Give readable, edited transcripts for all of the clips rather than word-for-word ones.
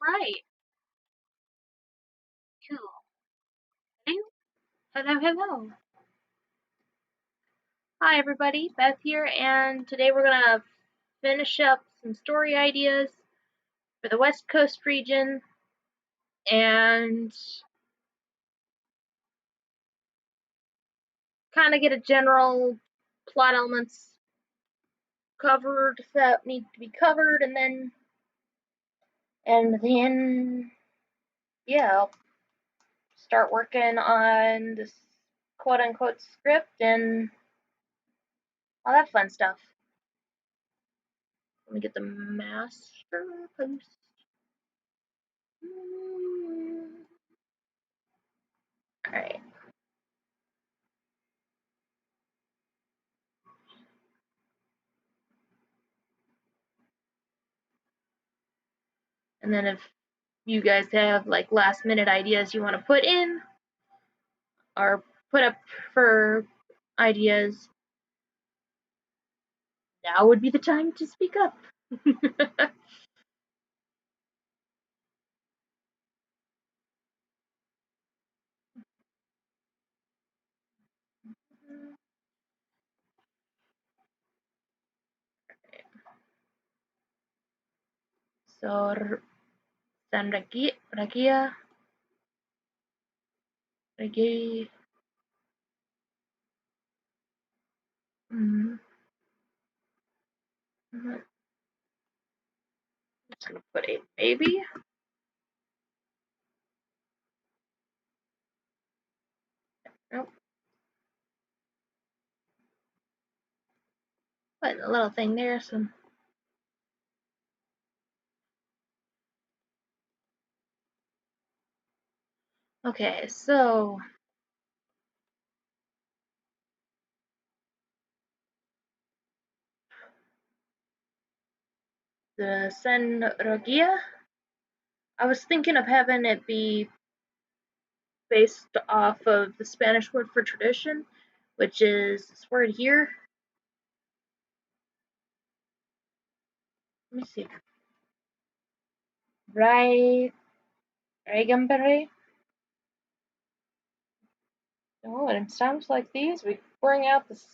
Right. Cool. Hello, hello, hello. Hi, everybody. Beth here, and today we're gonna finish up some story ideas for the West Coast region and kind of get a general plot elements covered that need to be covered, and then yeah, I'll start working on this quote unquote script and all that fun stuff. Let me get the master post. All right. And then if you guys have like last minute ideas you want to put in or put up for ideas, now would be the time to speak up. So, San Ragia, Ragi, I'm just gonna put a baby. Nope. Put a little thing there. So, okay, so the San Ragia, I was thinking of having it be based off of the Spanish word for tradition, which is this word here. Let me see. Right. Dragonberry. Oh, and in times like these, we bring out this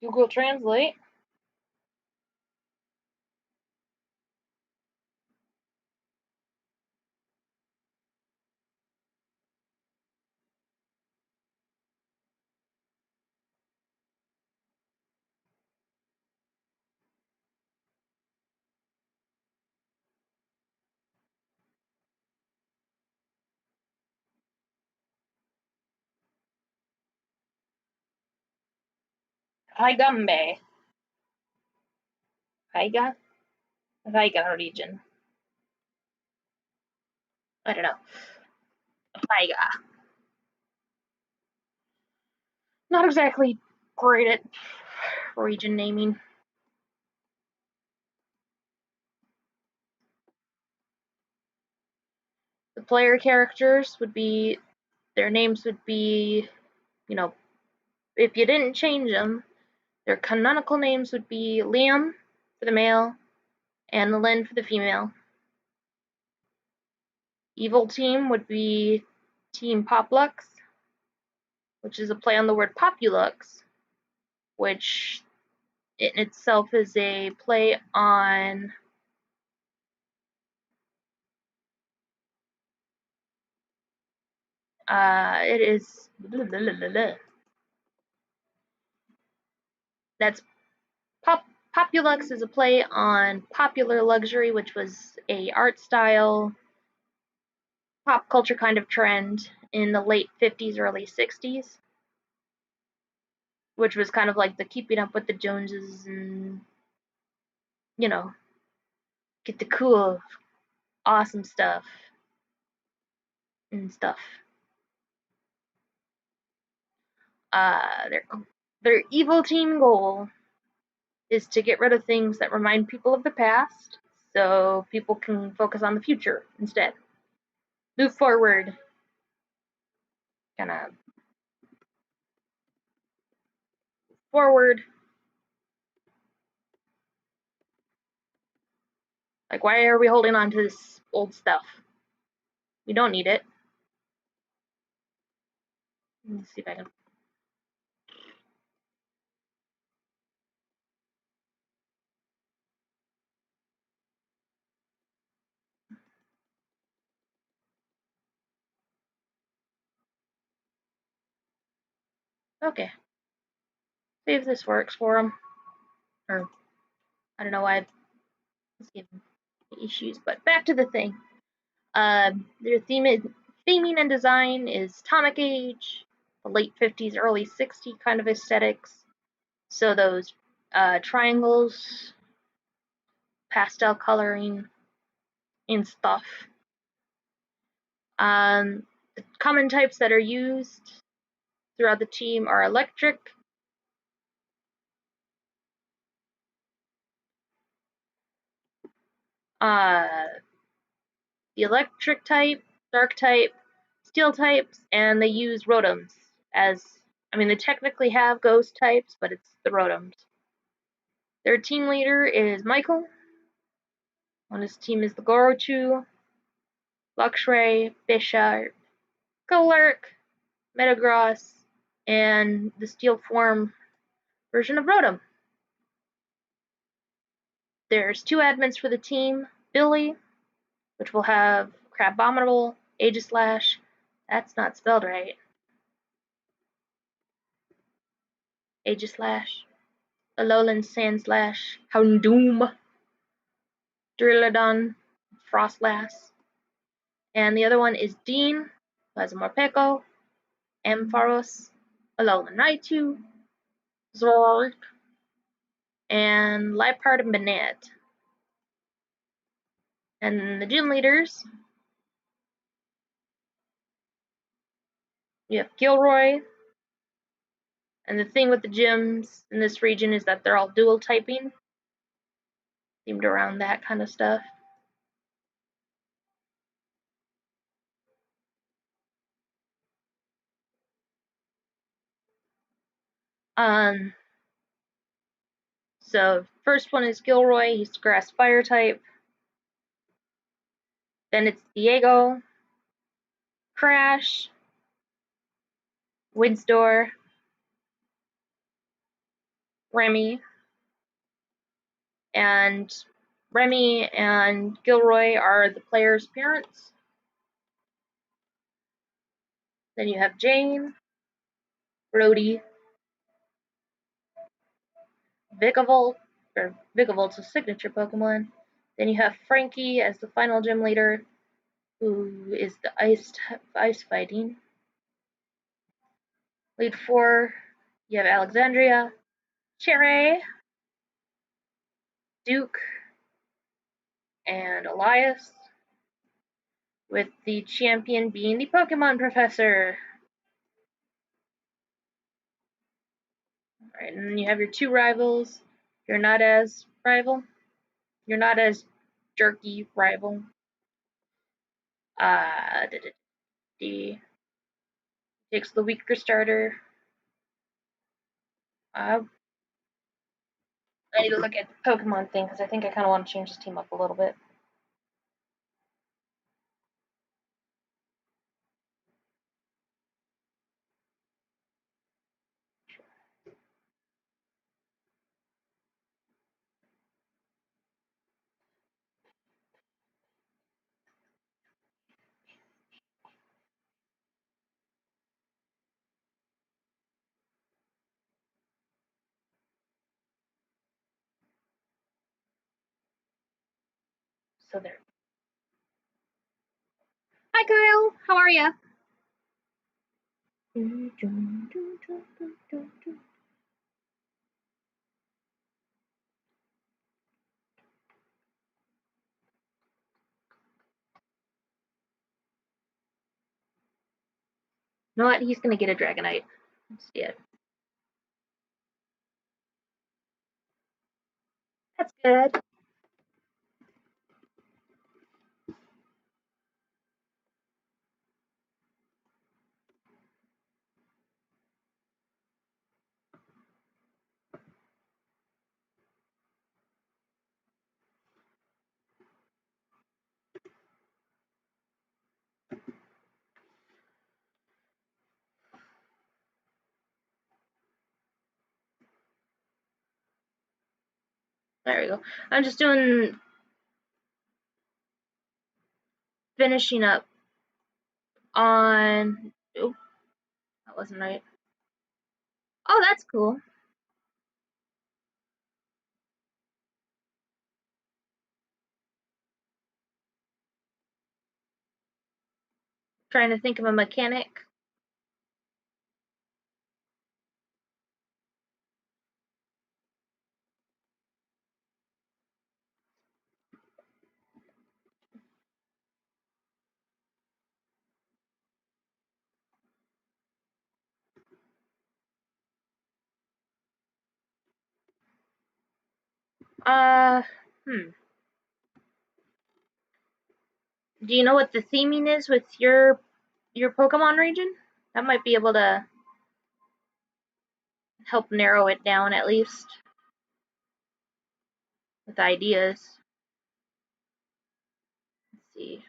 Google Translate. Haigambe. Haiga? Haiga region. I don't know. Haiga. Not exactly great at region naming. The player characters would be, their names would be, you know, if you didn't change them, their canonical names would be Liam for the male and Lynn for the female. Evil team would be Team Poplux, which is a play on the word Populux, which in itself is a play on it is that's Populux is a play on popular luxury, which was a art style pop culture kind of trend in the late 50s, early 60s, which was kind of like the keeping up with the Joneses and, you know, get the cool, awesome stuff and stuff. Their evil team goal is to get rid of things that remind people of the past so people can focus on the future instead. Move forward. Kind of forward. Like, why are we holding on to this old stuff? We don't need it. Let's see if I can. Okay. See if this works for them. Or, I don't know why it's giving issues, but back to the thing. Their theming and design is Atomic Age, the late 50s, early 60s kind of aesthetics. So those triangles, pastel coloring, and stuff. The common types that are used throughout the team are electric, the electric type, dark type, steel types, and they use rotoms as, I mean, they technically have ghost types, but it's the rotoms. Their team leader is Michael. On his team is the Gorochu, Luxray, Bishart, Golurk, Metagross, and the steel form version of Rotom. There's 2 admins for the team, Billy, which will have Crabominable, Aegislash, that's not spelled right, Aegislash, Alolan Sandslash, Houndoom, Duraludon, Frostlass, and the other one is Dean, who has a Morpeko, Ampharos, Alolan Raichu, Zoroark, and Liepard and Banette. And the gym leaders, you have Gilroy, and the thing with the gyms in this region is that they're all dual typing, themed around that kind of stuff. So first one is Gilroy, he's grass fire type. Then it's Diego, Crash, Winsdoor, Remy, and Remy and Gilroy are the players' parents. Then you have Jane, Brody, Vikavolt, or Vikavolt's a signature Pokemon. Then you have Frankie as the final gym leader, who is the ice fighting. Lead 4, you have Alexandria, Cherry, Duke, and Elias, with the champion being the Pokemon Professor. Alright, and then you have your 2 rivals. You're not as jerky rival. D takes the weaker starter. I need to look at the Pokemon thing because I think I kind of want to change this team up a little bit. So there. Hi Kyle, how are ya? You know what? He's gonna get a Dragonite. Let's see it. That's good. There we go. I'm just finishing up on. Oh, that wasn't right. Oh, that's cool. Trying to think of a mechanic. Uh, hmm. Do you know what the theming is with your Pokemon region? That might be able to help narrow it down at least with ideas. Let's see.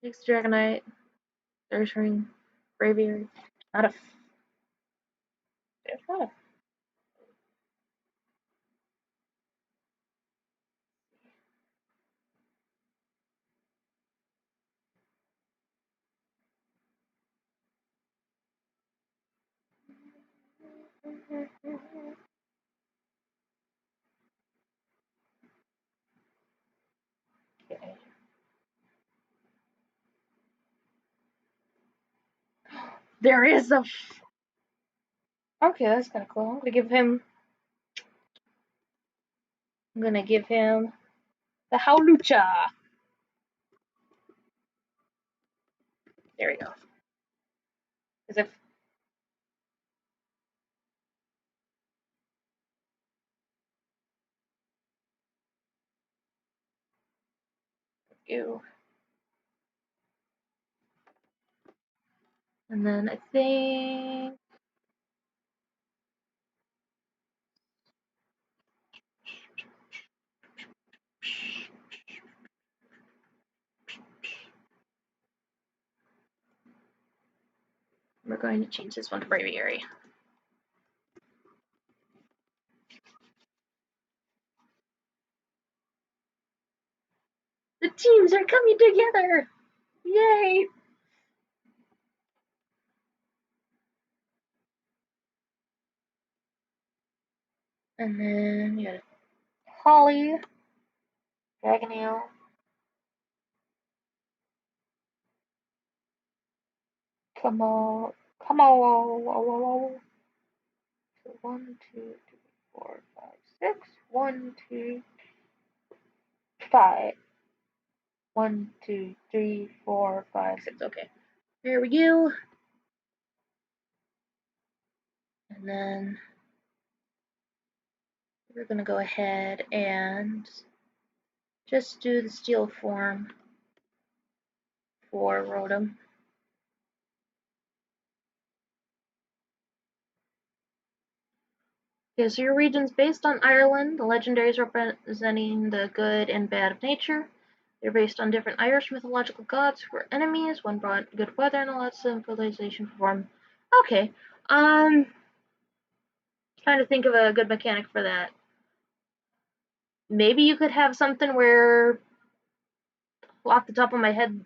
Next Dragonite, Thirst Ring, Braviary. Not a. There's not a. Okay. There is a. Okay, that's kind of cool. I'm gonna give him the Howlucha. There we go. Because if you, and then I think we're going to change this one to Braviary. The teams are coming together! Yay! And then you got Holly, Dragonale, come on, come on. So 1, 2, 3, 4, 5, 6. 1, 2, 5. 1, 2, 3, 4, 5, 6. Okay. There we go. And then we're gonna go ahead and just do the steel form for Rotom. Okay, so your region's based on Ireland, the legendaries representing the good and bad of nature. They're based on different Irish mythological gods who were enemies. One brought good weather and allowed civilization to form. Okay. Trying to think of a good mechanic for that. Maybe you could have something where, off the top of my head,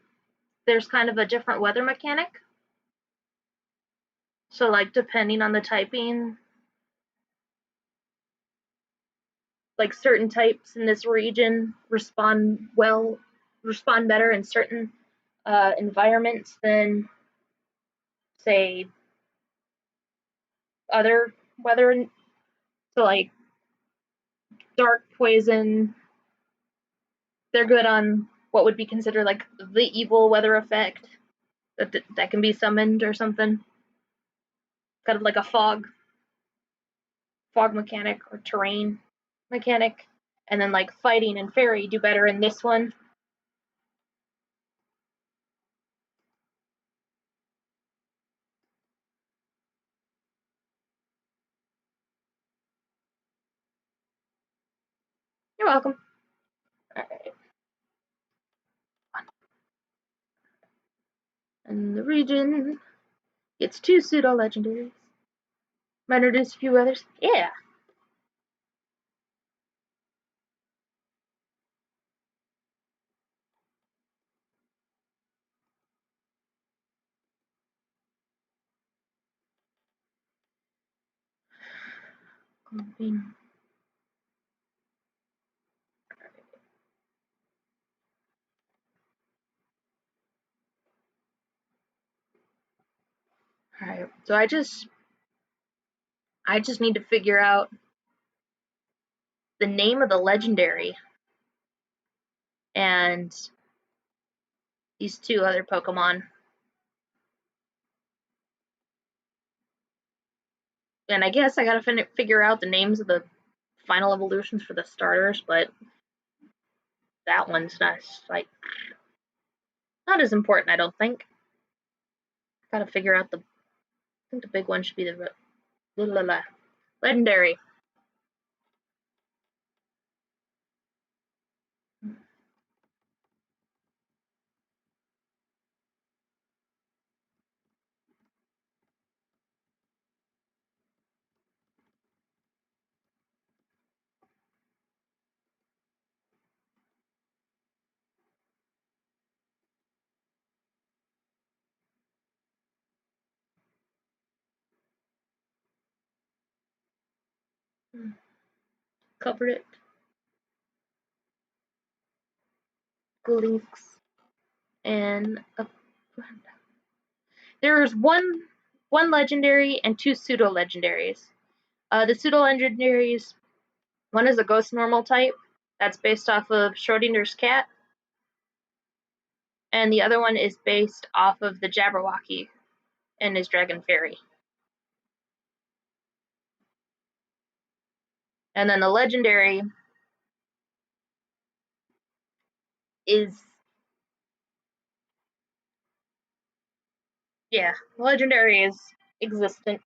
there's kind of a different weather mechanic. So, like, depending on the typing, like certain types in this region respond better in certain environments than, say, other weather. So, like, dark poison, they're good on what would be considered like the evil weather effect that can be summoned or something. Kind of like a fog mechanic or terrain mechanic. And then like fighting and fairy do better in this one. You're welcome. Alright. And the region gets 2 pseudo legendaries. Might introduce a few others. Yeah. Alright, so I just need to figure out the name of the legendary and these two other Pokemon. And I guess I gotta figure out the names of the final evolutions for the starters, but that one's not like not as important, I don't think. Gotta figure out I think the big one should be the legendary. Covered it. Glinks and there's one legendary and two pseudo legendaries. The pseudo legendaries, one is a ghost normal type that's based off of Schrodinger's cat, and the other one is based off of the Jabberwocky and his dragon fairy. And then the legendary is legendary is existent.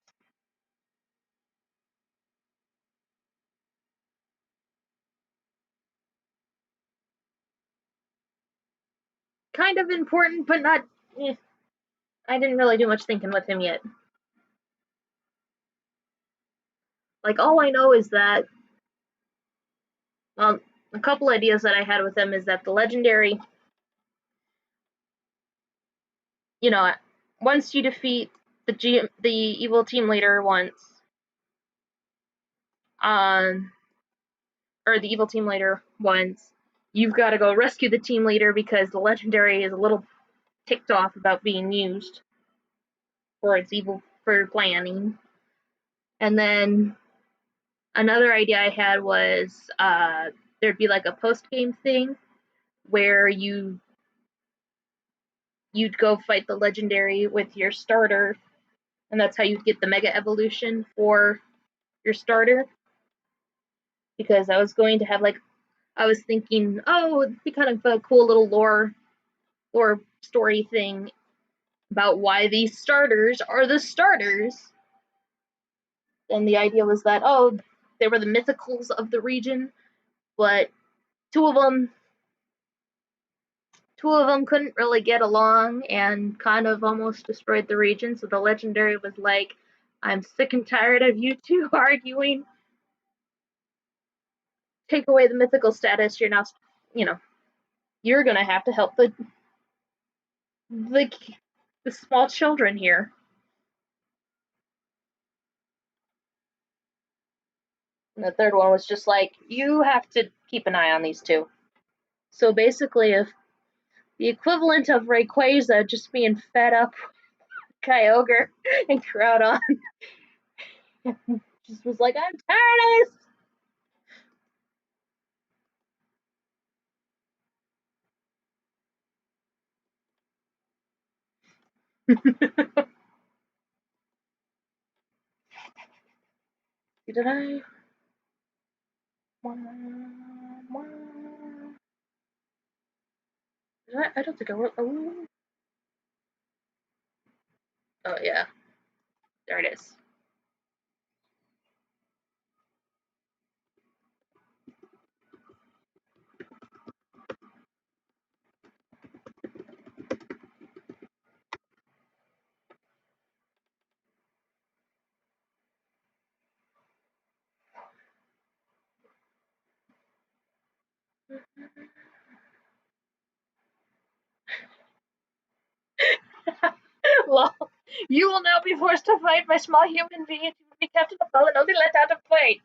Kind of important, but not. I didn't really do much thinking with him yet. Like all I know is that a couple ideas that I had with him is that the legendary, you know, once you defeat the evil team leader once, um, or the evil team leader once, you've got to go rescue the team leader because the legendary is a little ticked off about being used for its evil for planning. And then another idea I had was there'd be like a post game thing where you'd go fight the legendary with your starter, and that's how you'd get the mega evolution for your starter. Because I was going to have I was thinking, oh, it'd be kind of a cool little lore story thing about why these starters are the starters. And the idea was that, oh, they were the mythicals of the region, but two of them couldn't really get along and kind of almost destroyed the region. So the legendary was like, I'm sick and tired of you two arguing. Take away the mythical status. You're now, you know, you're gonna have to help the, the small children here. And the third one was just like, you have to keep an eye on these two. So basically, if the equivalent of Rayquaza just being fed up Kyogre and Groudon just was like, I'm tired of this. Did I? I don't think I wrote. Oh yeah, there it is. Well, you will now be forced to fight my small human being to be kept in a bow and only let out of play.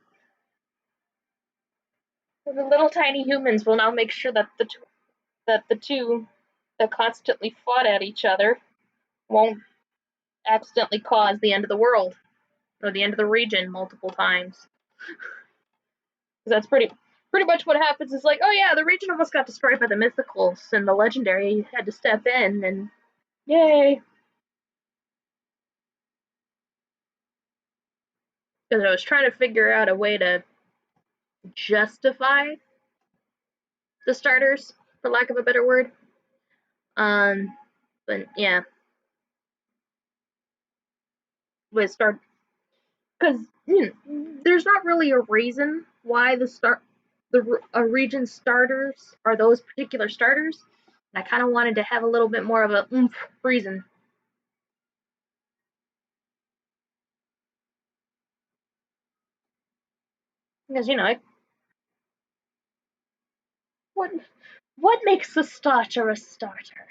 The little tiny humans will now make sure that the two that constantly fought at each other won't accidentally cause the end of the world or the end of the region multiple times. Because that's pretty much what happens. Is like, oh yeah, the region almost got destroyed by the mythicals, and the legendary had to step in, and yay! Because I was trying to figure out a way to justify the starters, for lack of a better word. But yeah, with start because there's not really a reason why the a region starters are those particular starters. And I kind of wanted to have a little bit more of a reason because what what makes a starter a starter?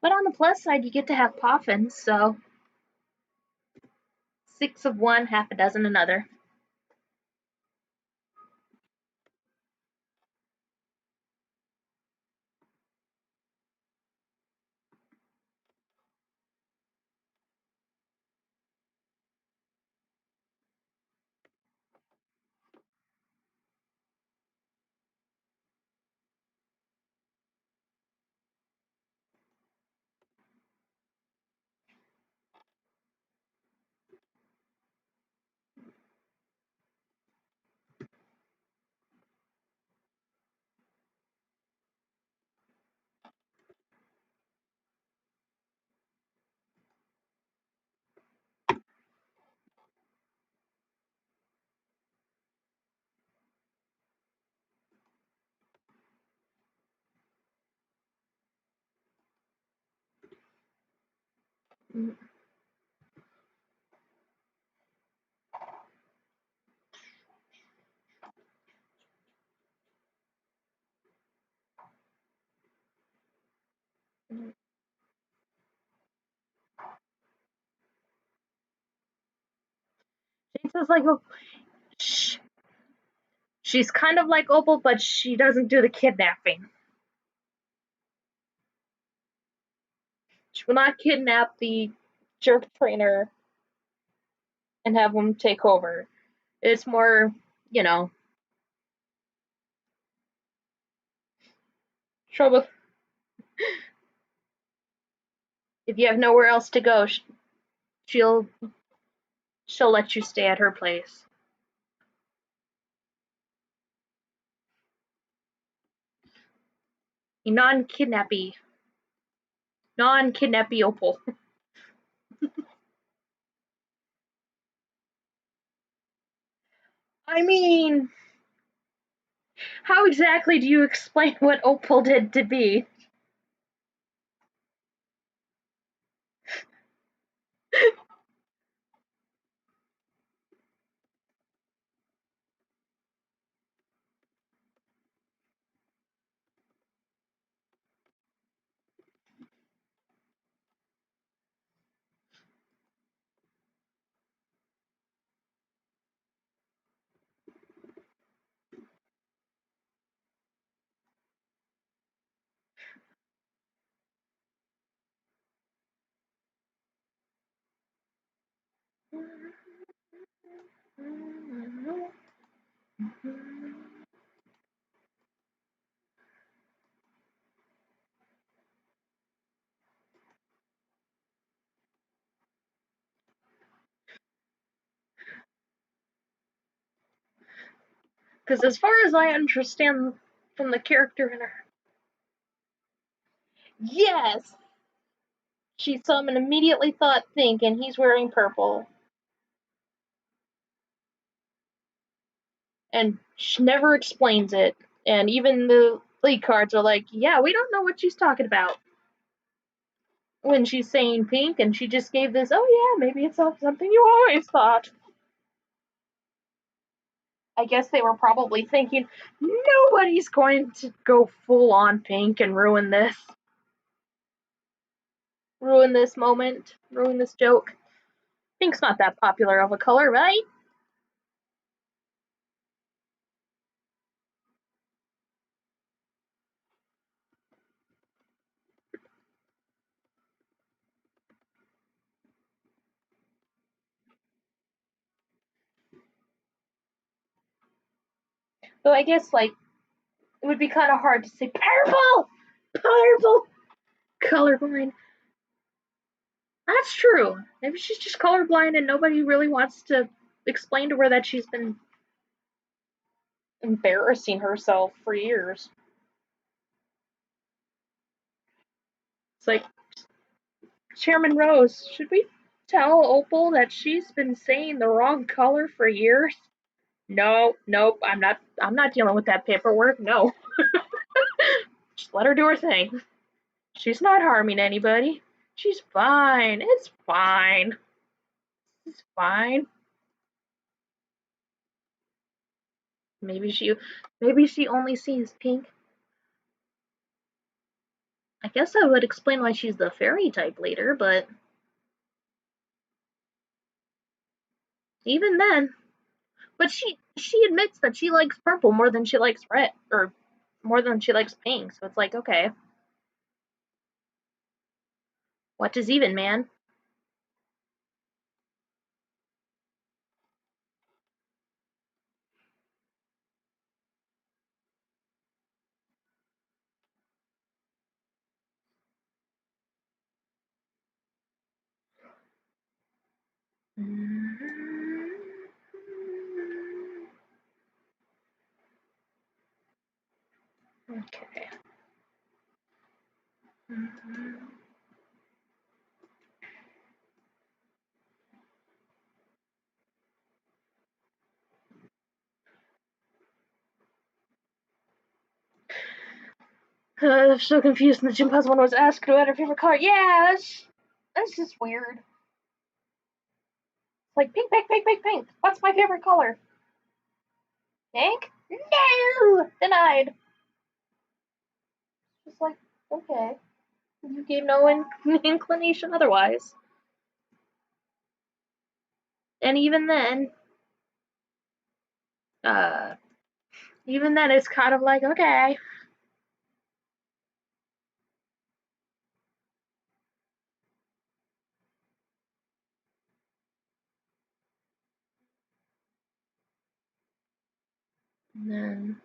But on the plus side, you get to have poffins, so six of one, half a dozen another. Jane's like, oh, she's kind of like Opal, but she doesn't do the kidnapping. She will not kidnap the jerk trainer and have him take over. It's more, you know, trouble. If you have nowhere else to go, she'll she'll let you stay at her place. Non-kidnappy, non-kidnappy Opal. I mean, how exactly do you explain what Opal did to be? Because as far as I understand from the character in her, yes, she saw him and immediately thought pink, and he's wearing purple. And she never explains it. And even the lead cards are like, yeah, we don't know what she's talking about when she's saying pink, and she just gave this, oh yeah, maybe it's something you always thought. I guess they were probably thinking, nobody's going to go full on pink and ruin this moment, ruin this joke. Pink's not that popular of a color, right? So I guess like it would be kind of hard to say purple, colorblind. That's true. Maybe she's just colorblind and nobody really wants to explain to her that she's been embarrassing herself for years. It's like, Chairman Rose, should we tell Opal that she's been saying the wrong color for years? No, nope, I'm not dealing with that paperwork. No. Just let her do her thing. She's not harming anybody. She's fine. It's fine. It's fine. Maybe she only sees pink. I guess that would explain why she's the fairy type later, but even then, but she admits that she likes purple more than she likes red, or more than she likes pink. So it's like, okay, what is even, man? Okay. I'm so confused. And the gym one was asked who had her favorite color. Yeah, that's just weird. It's like pink, pink, pink, pink, pink. What's my favorite color? Pink? No, denied. It's like, okay, you gave no inclination otherwise. And uh, even then, it's kind of like, okay. And then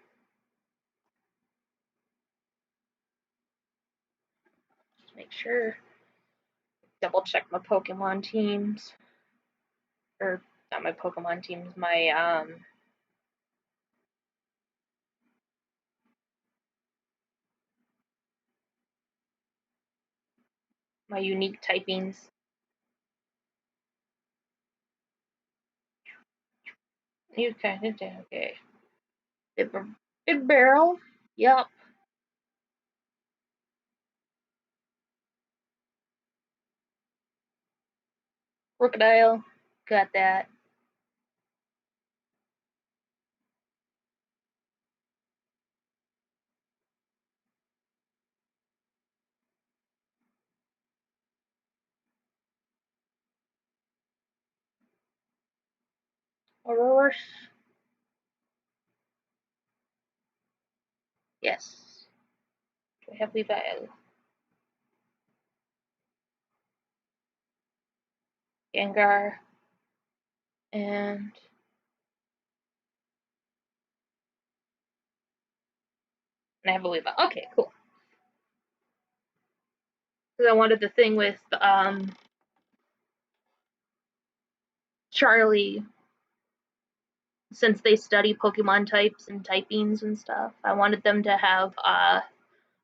just make sure, double check my Pokemon teams, or not my Pokemon teams, my unique typings. Okay. Bib, Bib barrel. Yup. Crocodile. Got that. Horse. Yes. Do I have Weavile? Gengar. And I have a Weavile. Okay, cool. Because I wanted the thing with Charlie since they study Pokemon types and typings and stuff, I wanted them to have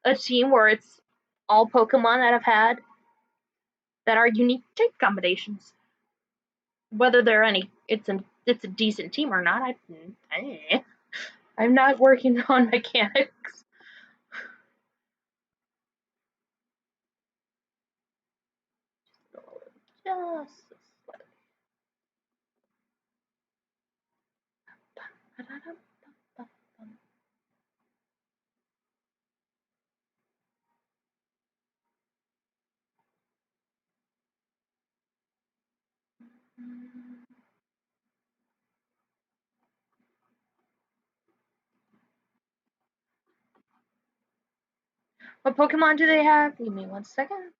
a team where it's all Pokemon that I've had that are unique type combinations. Whether they're any, it's a decent team or not. I'm not working on mechanics. Just what Pokemon do they have? Give me 1 second.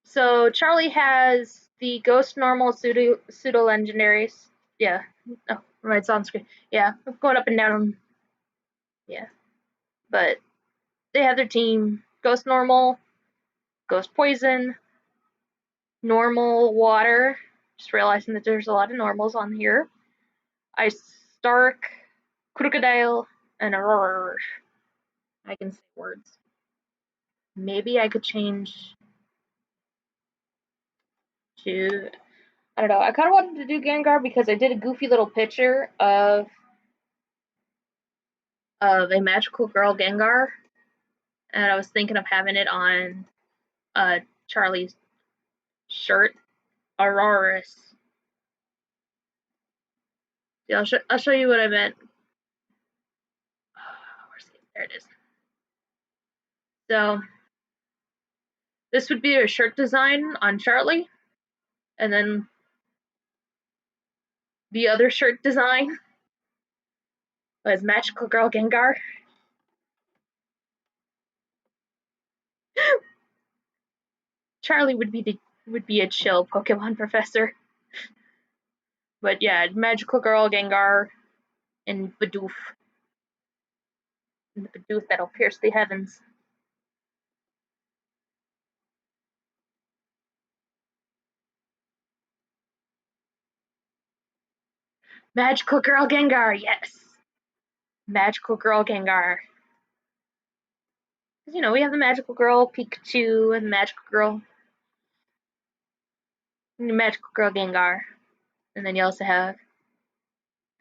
So Charlie has the Ghost Normal Pseudo Legendaries. Yeah. Oh, right, it's on screen. Yeah, I'm going up and down. Yeah. But they have their team Ghost Normal, Ghost Poison, Normal Water. Just realizing that there's a lot of normals on here. Ice Stark, Crocodile, and Aurora. I can say words. Maybe I could change to, I don't know. I kind of wanted to do Gengar because I did a goofy little picture of a magical girl Gengar, and I was thinking of having it on Charlie's shirt, Auroras. Yeah, I'll show you what I meant. Where's it? There it is. So this would be a shirt design on Charlie, and then the other shirt design was Magical Girl Gengar. Charlie would be a chill Pokemon professor. But yeah, Magical Girl Gengar and Bidoof. And the Bidoof that'll pierce the heavens. Magical Girl Gengar, yes. Magical Girl Gengar. Because, you know, we have the Magical Girl Pikachu and the Magical Girl Gengar. And then you also have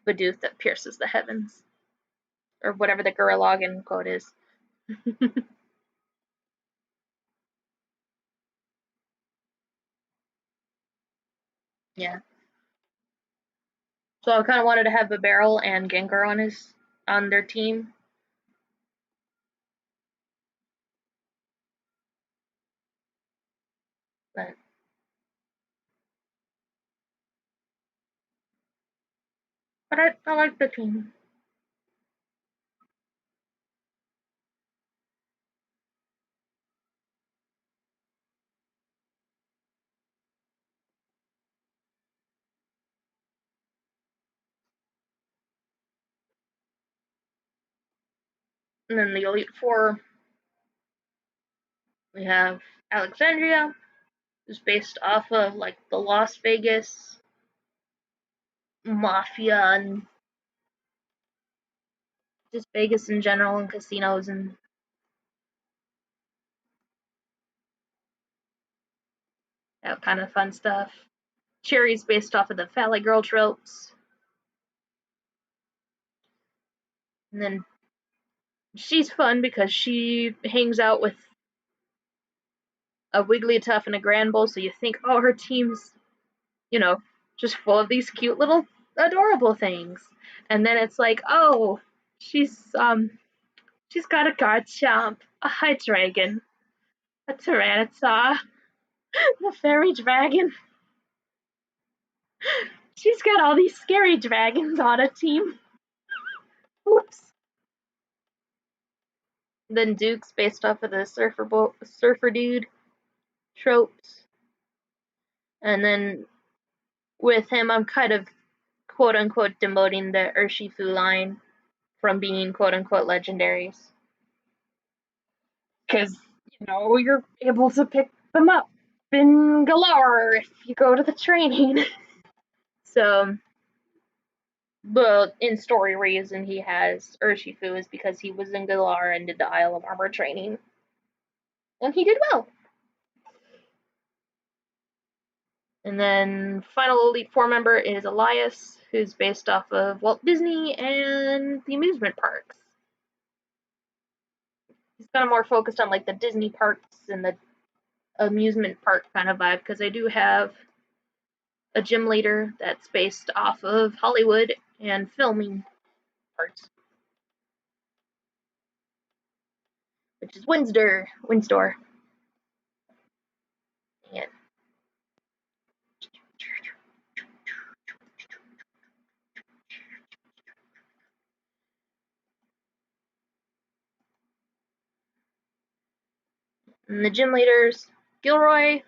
Bidoof that pierces the heavens. Or whatever the Gurren quote is. Yeah. So I kind of wanted to have a Barrel and Gengar on their team. But I like the team. And then the Elite Four, we have Alexandria, who's based off of like the Las Vegas mafia and just Vegas in general and casinos and that kind of fun stuff. Cherry's based off of the Valley Girl tropes. And then she's fun because she hangs out with a Wigglytuff and a Granbull, so you think, oh, her team's, you know, just full of these cute little adorable things. And then it's like, oh, she's got a Garchomp, a Hydreigon, a Tyranitar, the Fairy Dragon. She's got all these scary dragons on a team. Oops. Then Duke's based off of the surfer dude tropes. And then with him, I'm kind of quote unquote demoting the Urshifu line from being quote unquote legendaries. Because, you know, you're able to pick them up. been galore if you go to the training. So, but in story reason, he has Urshifu is because he was in Galar and did the Isle of Armor training. And he did well. And then final Elite Four member is Elias, who's based off of Walt Disney and the amusement parks. He's kind of more focused on like the Disney parks and the amusement park kind of vibe, because I do have a gym leader that's based off of Hollywood and filming parts, which is Windsor. And the gym leaders, Gilroy,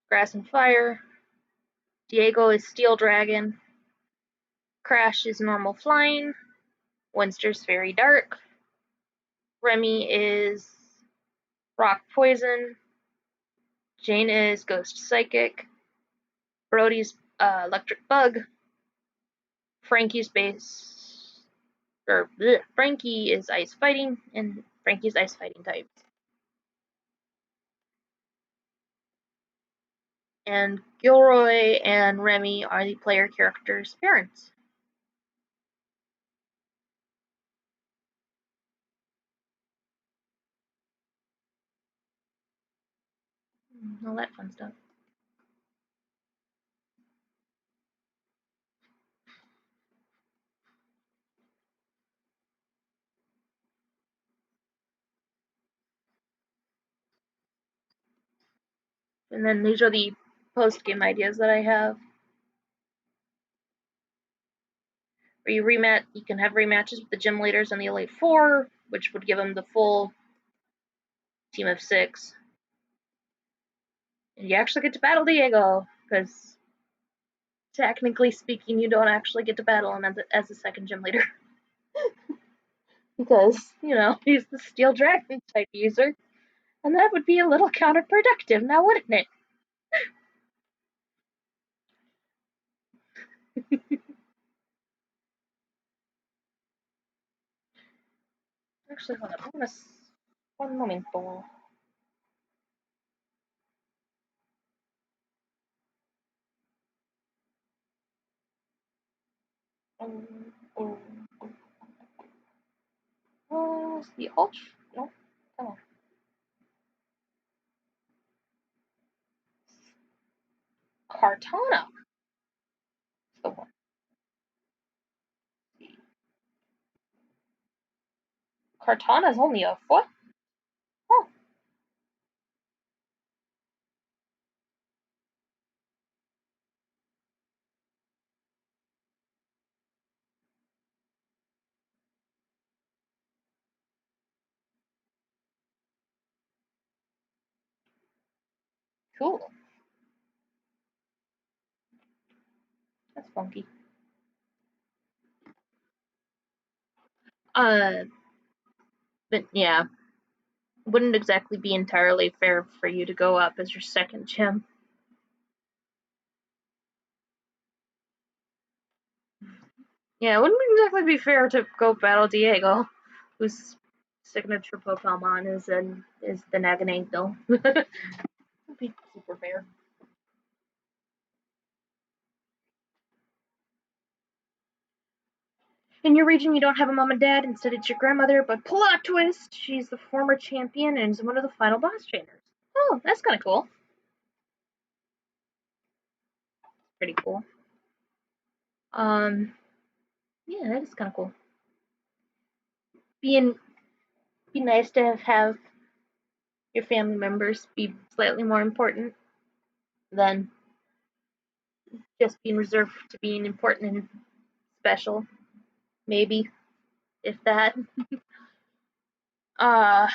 Grass and Fire, Diego is Steel Dragon, Crash is Normal Flying, Winster's Very Dark, Remy is Rock Poison, Jane is Ghost Psychic, Brody's Electric Bug, Frankie's base, or bleh, Frankie is Ice Fighting, and Frankie's Ice Fighting type. And Gilroy and Remy are the player character's parents. All that fun stuff. And then these are the post-game ideas that I have. Where you can have rematches with the gym leaders and the Elite Four, which would give them the full team of 6. And you actually get to battle Diego, because technically speaking, you don't actually get to battle him as a second gym leader. Because, he's the Steel Dragon type user. And that would be a little counterproductive, now wouldn't it? Actually, hold on. One momento. What's the ultra? No, come on. Cartana. The one. Cartana's only a foot? Oh, cool. That's funky. Uh, but yeah, wouldn't exactly be entirely fair for you to go up as your second gym. Yeah, it wouldn't exactly be fair to go battle Diego, whose signature Pokemon is the Naganadel. It'd be super fair. In your region, you don't have a mom and dad. Instead, it's your grandmother. But plot twist, she's the former champion and is one of the final boss trainers. Oh, that's kind of cool. Pretty cool. Yeah, that is kind of cool. Being be nice to have your family members be slightly more important than just being reserved to being important and special. Maybe, if that. Uh,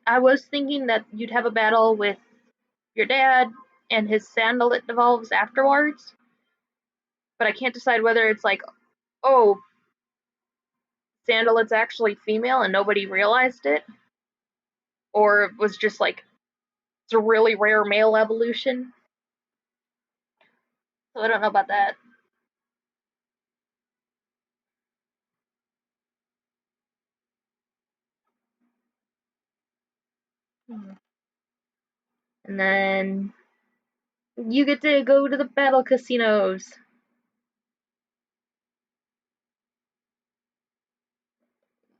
I was thinking that you'd have a battle with your dad and his sandal that devolves afterwards, but I can't decide whether it's like, oh, Sandalet's actually female and nobody realized it, or it was just like it's a really rare male evolution. So I don't know about that. And then you get to go to the battle casinos.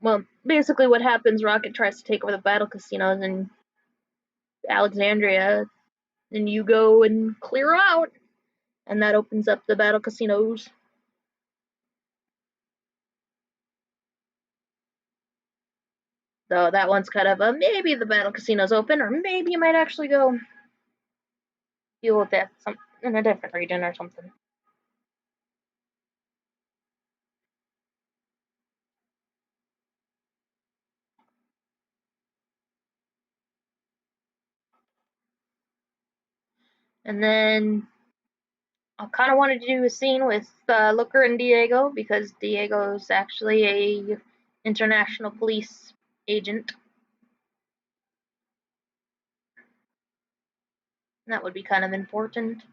Well, basically, what happens, Rocket tries to take over the battle casinos in Alexandria, and you go and clear out, and that opens up the battle casinos. So that one's kind of a maybe the battle casino's open, or maybe you might actually go deal with that in a different region or something. And then I kind of wanted to do a scene with Looker and Diego because Diego's actually a international police agent. That would be kind of important.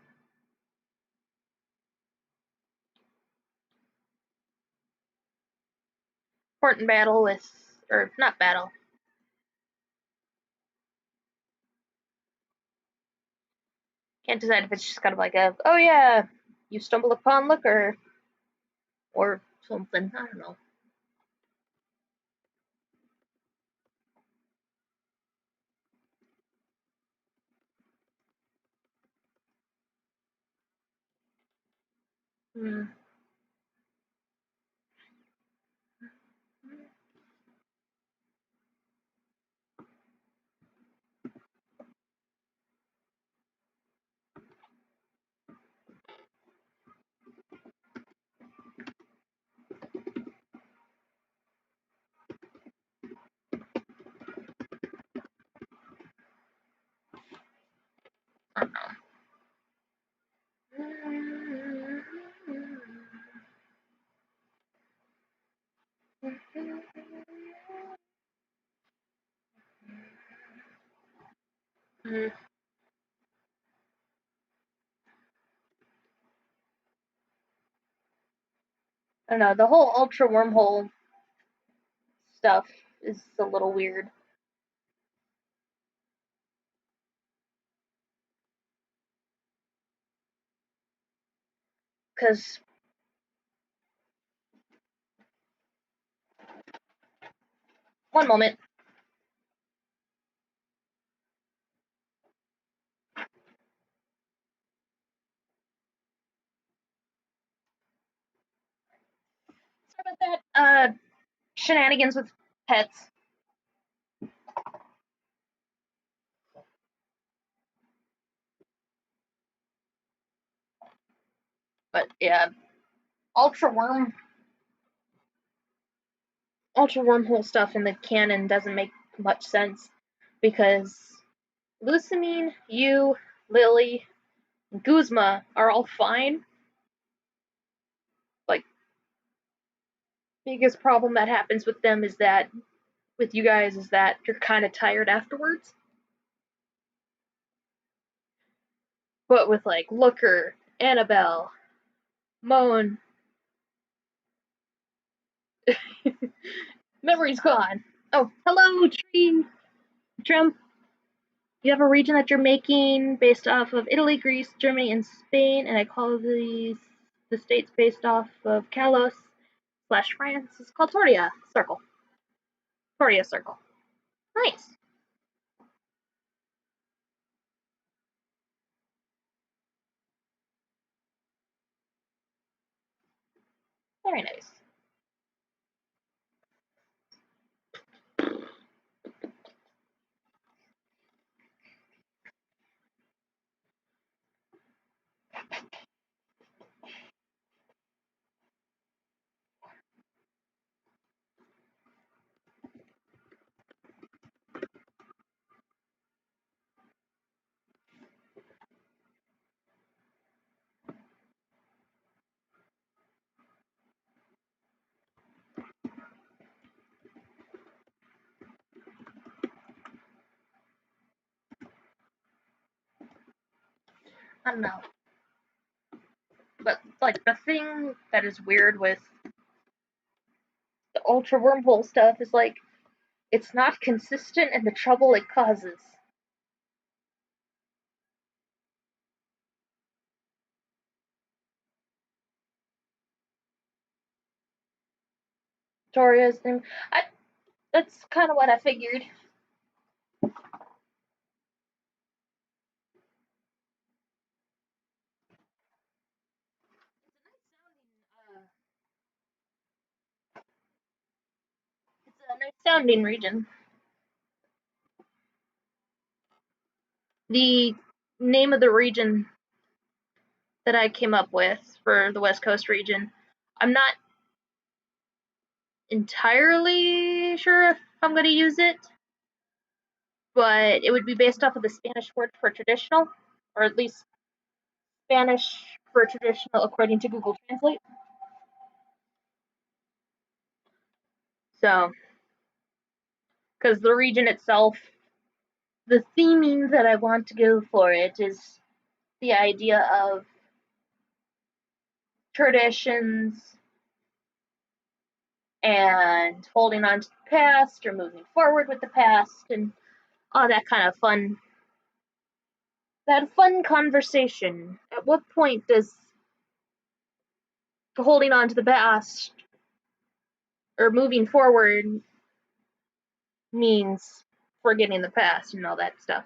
Important battle with, or not battle. Can't decide if it's just kind of like a, oh yeah, you stumble upon Looker, or something. I don't know. Hmm. I don't know. Hmm. I don't know. The whole ultra wormhole stuff is a little weird. Because one moment. Sorry about that. Shenanigans with pets. But yeah, ultra worm, ultra wormhole stuff in the canon doesn't make much sense because Lusamine, you, Lily, and Guzma are all fine. Like, biggest problem that happens with them is that with you guys is that you're kind of tired afterwards. But with like Looker, Annabelle, Moan, memory's gone. Oh, hello, Tree Trim. You have a region that you're making based off of Italy, Greece, Germany, and Spain, and I call these the states based off of Kalos slash France. It's called Tordia Circle. Tordia Circle. Nice. Very nice. I don't know. But like the thing that is weird with the ultra wormhole stuff is like it's not consistent and the trouble it causes. Toria's name. I That's kind of what I figured. It's a nice sounding region. The name of the region that I came up with for the West Coast region, I'm not entirely sure if I'm going to use it, but it would be based off of the Spanish word for traditional, or at least Spanish for traditional according to Google Translate. So, because the region itself, the theming that I want to go for it is the idea of traditions and holding on to the past or moving forward with the past and all that kind of fun, that fun conversation. At what point does holding on to the past or moving forward means forgetting the past and all that stuff?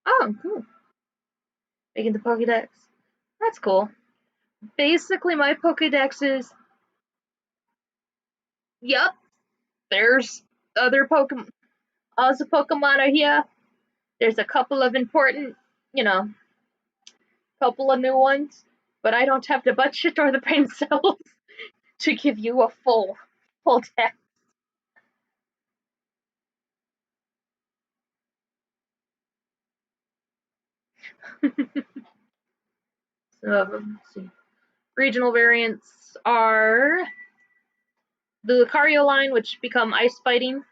Oh, cool. Making the Pokédex. That's cool. Basically, my Pokédex is, yep, there's other Pokemon. Also, Pokemon are here. There's a couple of important, you know, couple of new ones, but I don't have the budget or the brain cells to give you a full text. So let's see. Regional variants are the Lucario line, which become ice fighting.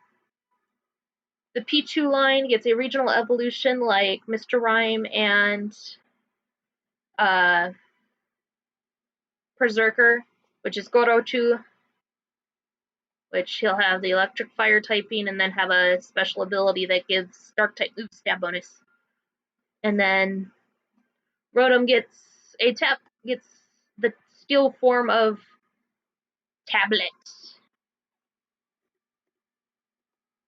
The Pichu line gets a regional evolution like Mr. Rhyme and uh, Berserker, which is Gorochu, which he'll have the electric fire typing and then have a special ability that gives dark type move stab bonus. And then Rotom gets the steel form of Tablet.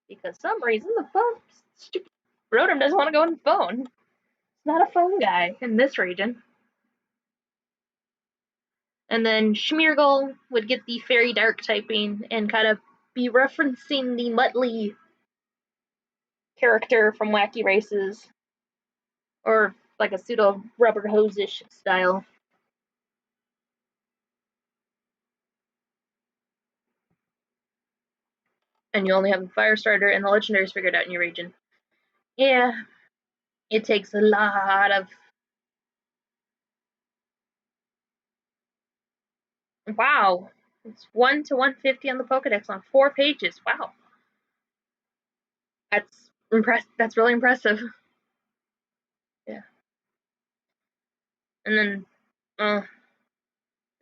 Because some reason the phone stupid Rotom doesn't want to go on the phone. He's not a phone guy in this region. And then Schmeargle would get the Fairy Dark typing and kind of be referencing the Muttley character from Wacky Races, or like a pseudo rubber hose-ish style. And you only have a fire starter and the legendaries figured out in your region. Yeah, it takes a lot of. Wow, it's 1 to 150 on the Pokedex on 4 pages. Wow, that's really impressive. Yeah, and then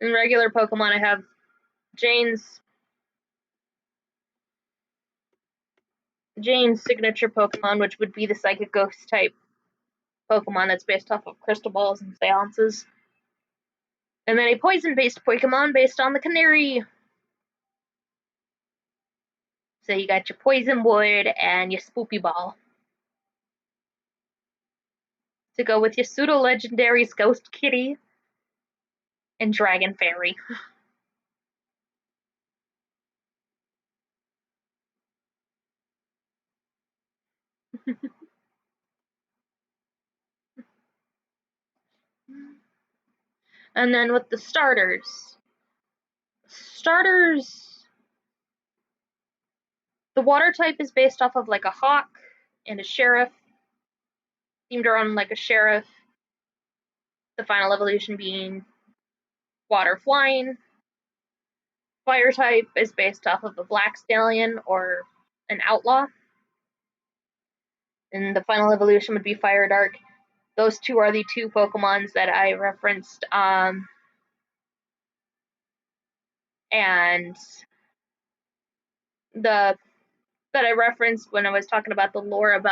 in regular Pokemon, I have Jane's signature Pokemon, which would be the Psychic Ghost type Pokemon that's based off of crystal balls and seances. And then a poison based Pokemon based on the Canary. So you got your Poison Wood and your Spoopy Ball to go with your pseudo legendaries Ghost Kitty and Dragon Fairy. And then with the starters, the water type is based off of like a hawk and a sheriff, themed around like a sheriff. The final evolution being water flying. Fire type is based off of a black stallion or an outlaw. and the final evolution would be Fire Dark. Those two are the two Pokemons that I referenced, and the that I referenced when I was talking about the lore of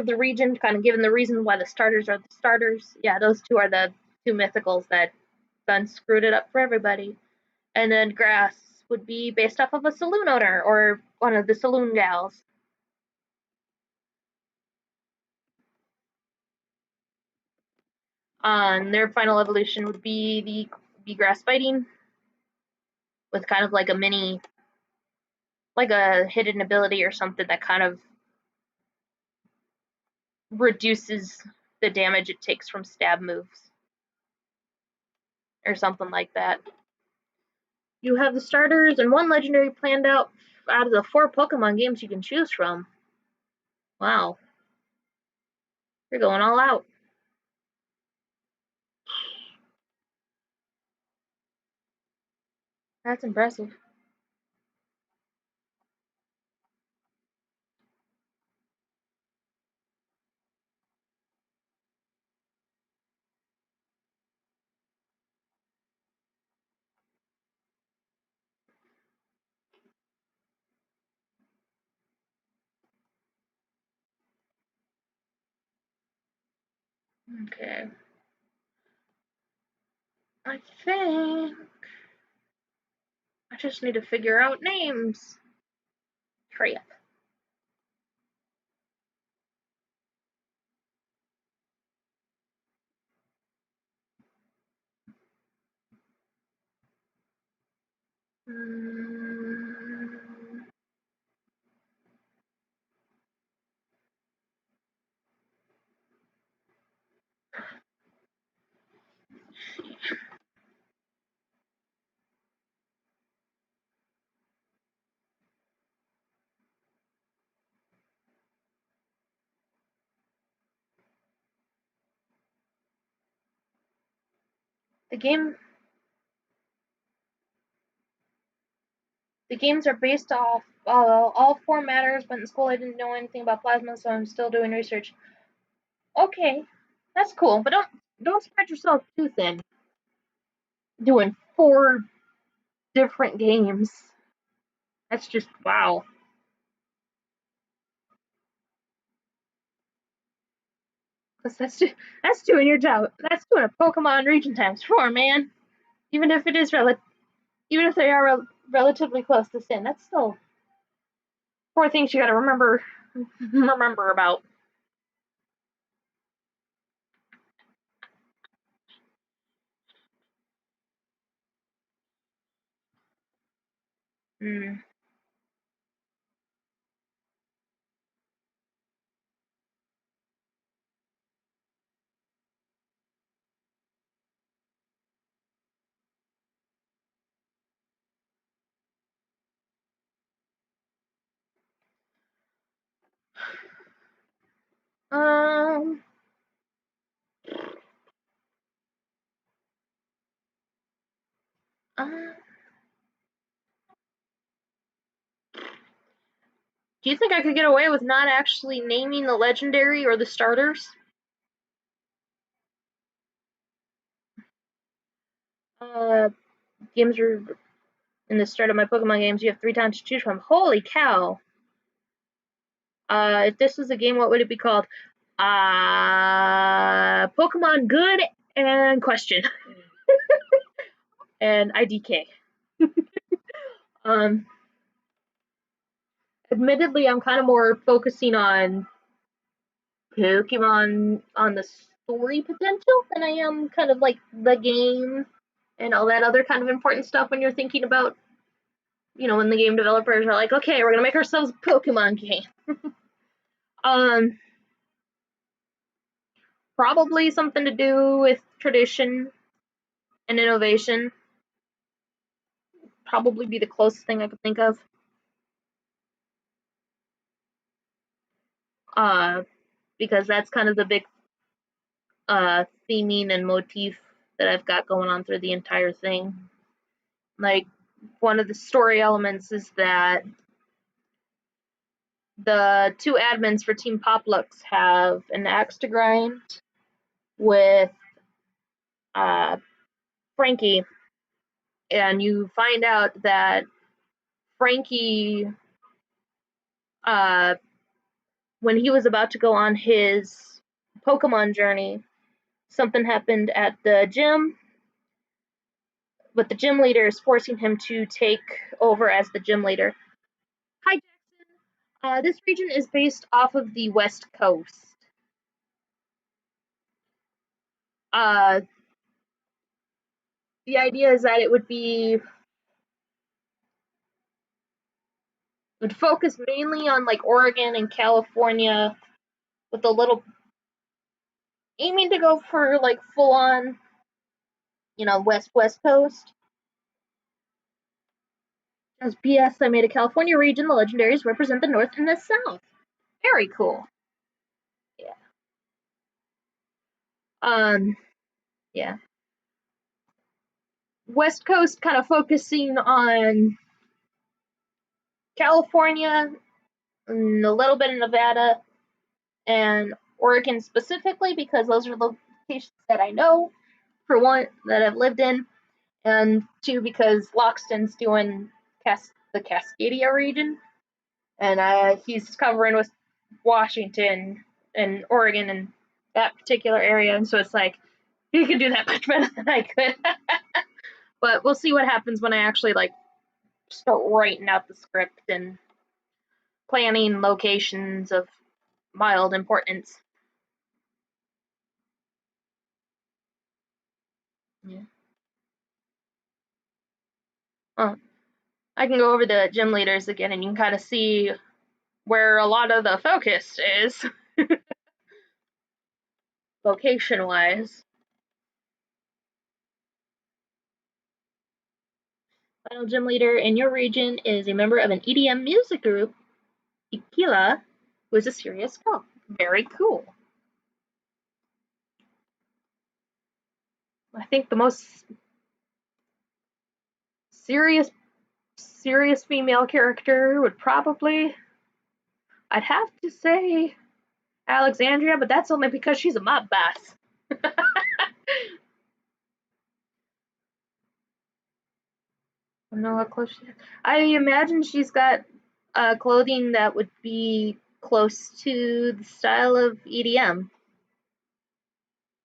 the region, kind of giving the reason why the starters are the starters. Yeah, those two are the two mythicals that done screwed it up for everybody. And then Grass would be based off of a saloon owner or one of the saloon gals. Their final evolution would be grass fighting with kind of like a mini, like a hidden ability or something that kind of reduces the damage it takes from stab moves or something like that. You have the starters and one legendary planned out of the 4 Pokemon games you can choose from. Wow, you're going all out. That's impressive. Okay. I think I just need to figure out names. Hurry up. Mm, the game the games are based off all 4 matters, but in school I didn't know anything about plasma, so I'm still doing research. Okay, that's cool, but don't spread yourself too thin. Doing 4 different games. That's just wow. Cause that's doing your job. That's doing a Pokemon region times 4, man. Even if it is even if they are relatively close to Sin, that's still 4 things you got to remember about. Mm. Um. Uh, do you think I could get away with not actually naming the legendary or the starters? Uh, games are in the start of my Pokemon games. You have 3 times to choose from. Holy cow! If this was a game, what would it be called? Pokemon Good and Question and IDK. Um, admittedly, I'm kind of more focusing on Pokemon on the story potential than I am kind of like the game and all that other kind of important stuff when you're thinking about, when the game developers are like, okay, we're gonna make ourselves a Pokemon game. Um, probably something to do with tradition and innovation. Probably be the closest thing I could think of. Uh, because that's kind of the big theming and motif that I've got going on through the entire thing. Like one of the story elements is that the two admins for Team Poplux have an axe to grind with uh, Frankie, and you find out that Frankie, uh, when he was about to go on his Pokemon journey, something happened at the gym, but the gym leader is forcing him to take over as the gym leader. Hi, Jackson. This region is based off of the West Coast. Uh, the idea is that it would focus mainly on like Oregon and California, with a little aiming to go for like full on, West Coast. As PS, I made a California region. The legendaries represent the North and the South. Very cool. Yeah. Um. Yeah. West Coast kind of focusing on California, and a little bit of Nevada, and Oregon specifically because those are locations that I know, for one, that I've lived in, and two, because Loxton's doing the Cascadia region, and he's covering with Washington and Oregon and that particular area, and so it's like he could do that much better than I could. But we'll see what happens when I actually like start writing out the script and planning locations of mild importance. Yeah. Oh, I can go over the gym leaders again, and you can kind of see where a lot of the focus is, location wise. Final gym leader in your region is a member of an EDM music group, Tequila, who is a serious girl. Very cool. I think the most serious female character would probably, I'd have to say, Alexandria, but that's only because she's a mob boss. I don't know how close she is. I imagine she's got clothing that would be close to the style of EDM,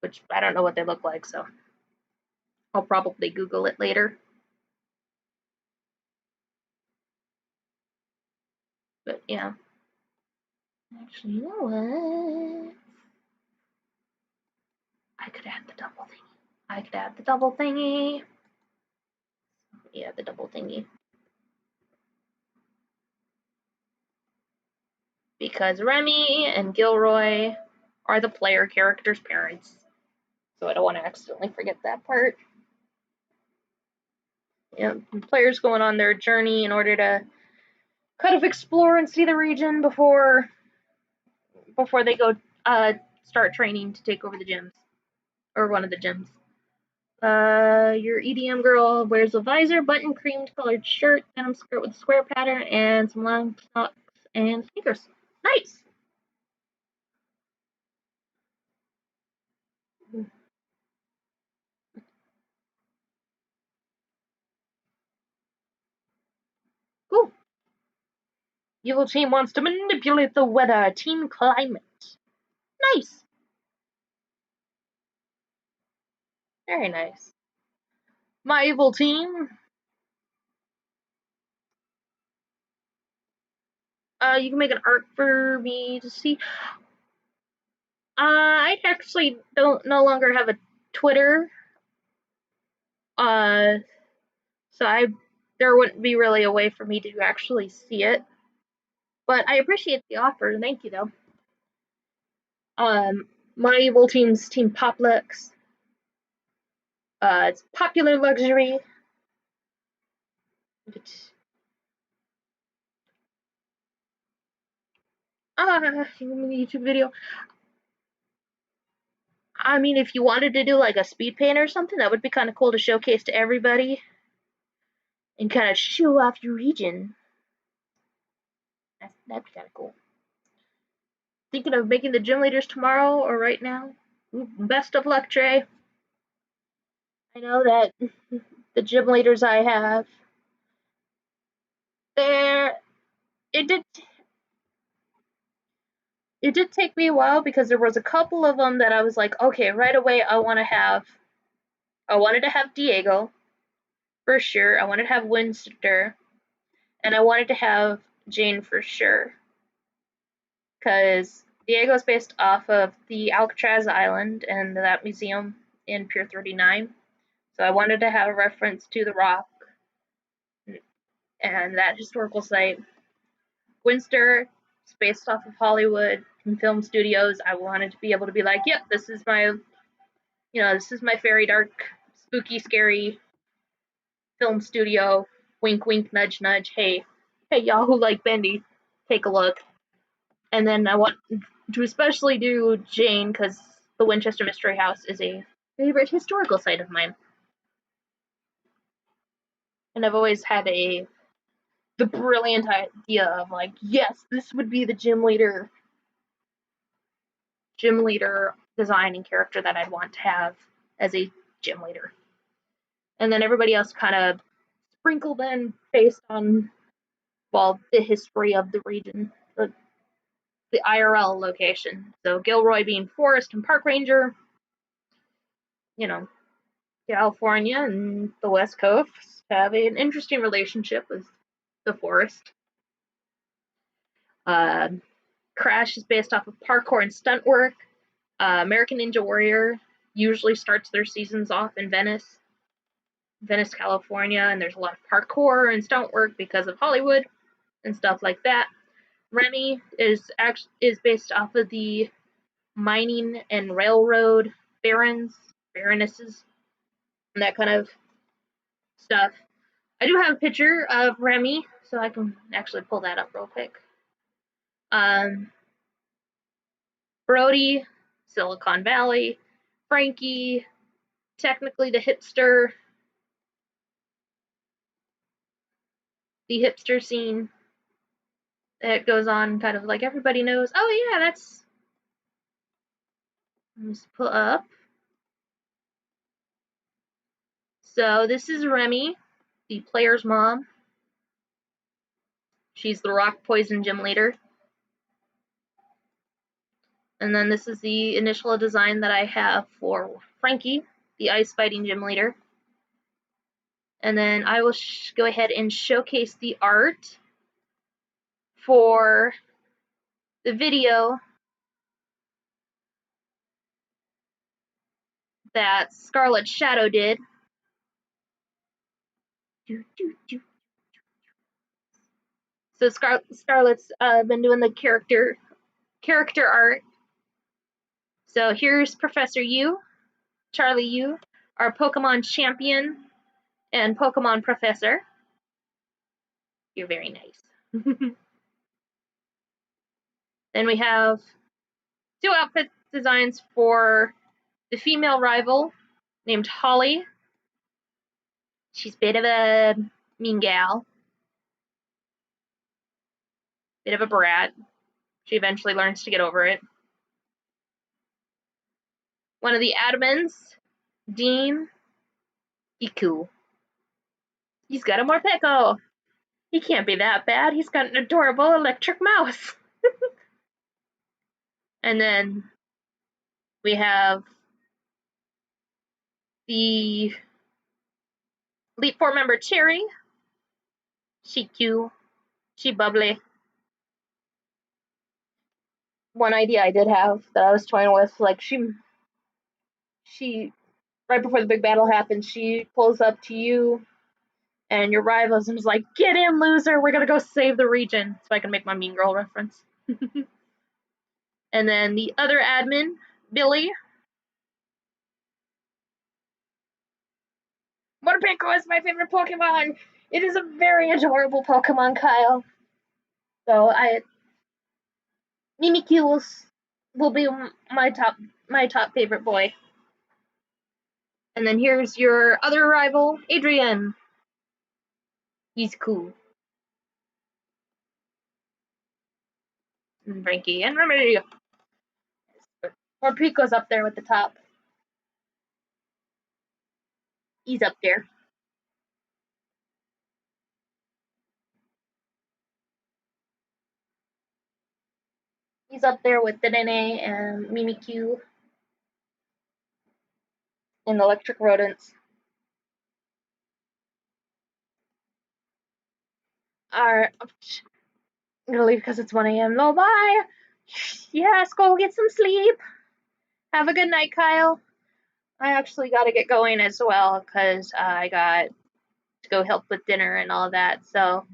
which I don't know what they look like, so I'll probably Google it later. But yeah. Actually, you know what? I could add the double thingy. Yeah, the double thingy. Because Remy and Gilroy are the player character's parents. So I don't want to accidentally forget that part. Yeah, the players going on their journey in order to kind of explore and see the region before they go start training to take over the gyms, or one of the gyms. Your EDM girl wears a visor, button, cream colored shirt, denim skirt with a square pattern, and some long socks and sneakers. Nice. Cool. Evil team wants to manipulate the weather, team climate. Nice. Very nice. My evil team. You can make an art for me to see. I actually don't no longer have a Twitter. Uh, so there wouldn't be really a way for me to actually see it. But I appreciate the offer. Thank you, though. My evil team's Team Poplux. It's popular luxury. YouTube video. I mean, if you wanted to do like a speed paint or something, that would be kind of cool to showcase to everybody and kind of show off your region. That'd be kind of cool. Thinking of making the gym leaders tomorrow or right now? Best of luck, Trey. I know that the gym leaders I have, there it did it did take me a while because there was a couple of them that I was like, okay, right away I wanted to have Diego for sure. I wanted to have Winster, and I wanted to have Jane for sure because Diego's based off of the Alcatraz Island and that museum in Pier 39. So I wanted to have a reference to the Rock and that historical site. Winster is based off of Hollywood and film studios. I wanted to be able to be like, yep, this is my fairy dark, spooky, scary film studio. Wink, wink, nudge, nudge. Hey, y'all who like Bendy, take a look. And then I want to especially do Jane because the Winchester Mystery House is a favorite historical site of mine, and I've always had the brilliant idea of like, yes, this would be the gym leader design and character that I'd want to have as a gym leader. And then everybody else kind of sprinkled in based on, well, the history of the region, the IRL location. So Gilroy being forest and park ranger, you know, California and the West Coast have an interesting relationship with the forest. Uh, Crash is based off of parkour and stunt work. American Ninja Warrior usually starts their seasons off in Venice, California, and there's a lot of parkour and stunt work because of Hollywood and stuff like that. Remy is based off of the mining and railroad baronesses, and that kind of stuff. I do have a picture of Remy, so I can actually pull that up real quick. Um, Brody, Silicon Valley, Frankie, technically the hipster scene that goes on kind of like everybody knows. Oh yeah, let's pull up. So this is Remy, the player's mom. She's the rock poison gym leader. And then this is the initial design that I have for Frankie, the ice fighting gym leader. And then I will go ahead and showcase the art for the video that Scarlet Shadow did. So Scarlet's been doing the character art. So here's Professor U, Charlie U, our Pokemon champion and Pokemon professor. You're very nice. Then we have two outfit designs for the female rival named Holly. She's a bit of a mean gal, bit of a brat. She eventually learns to get over it. One of the admins, Dean, he's cool. He's got a Morpeko. He can't be that bad. He's got an adorable electric mouse. And then we have the Elite Four member Cherry. She cute. She bubbly. One idea I did have that I was toying with, like she right before the big battle happens, she pulls up to you and your rivals and is like, "Get in, loser! We're gonna go save the region." So I can make my Mean Girl reference. And then the other admin, Billy. Morpeko is my favorite Pokemon. It is a very adorable Pokemon, Kyle. So Mimikyu will be my top favorite boy. And then here's your other rival, Adrian. He's cool. and Frankie and Remy. Or Pico's up there with the top. He's up there. He's up there with Denene and Mimikyu and Electric Rodents. Alright, I'm gonna leave because it's 1 a.m. No, bye! Yes, go get some sleep. Have a good night, Kyle. I actually gotta get going as well because I got to go help with dinner and all that. So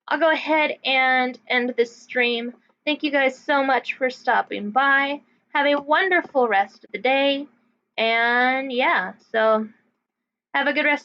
I'll go ahead and end this stream. Thank you guys so much for stopping by. Have a wonderful rest of the day. And yeah, so have a good rest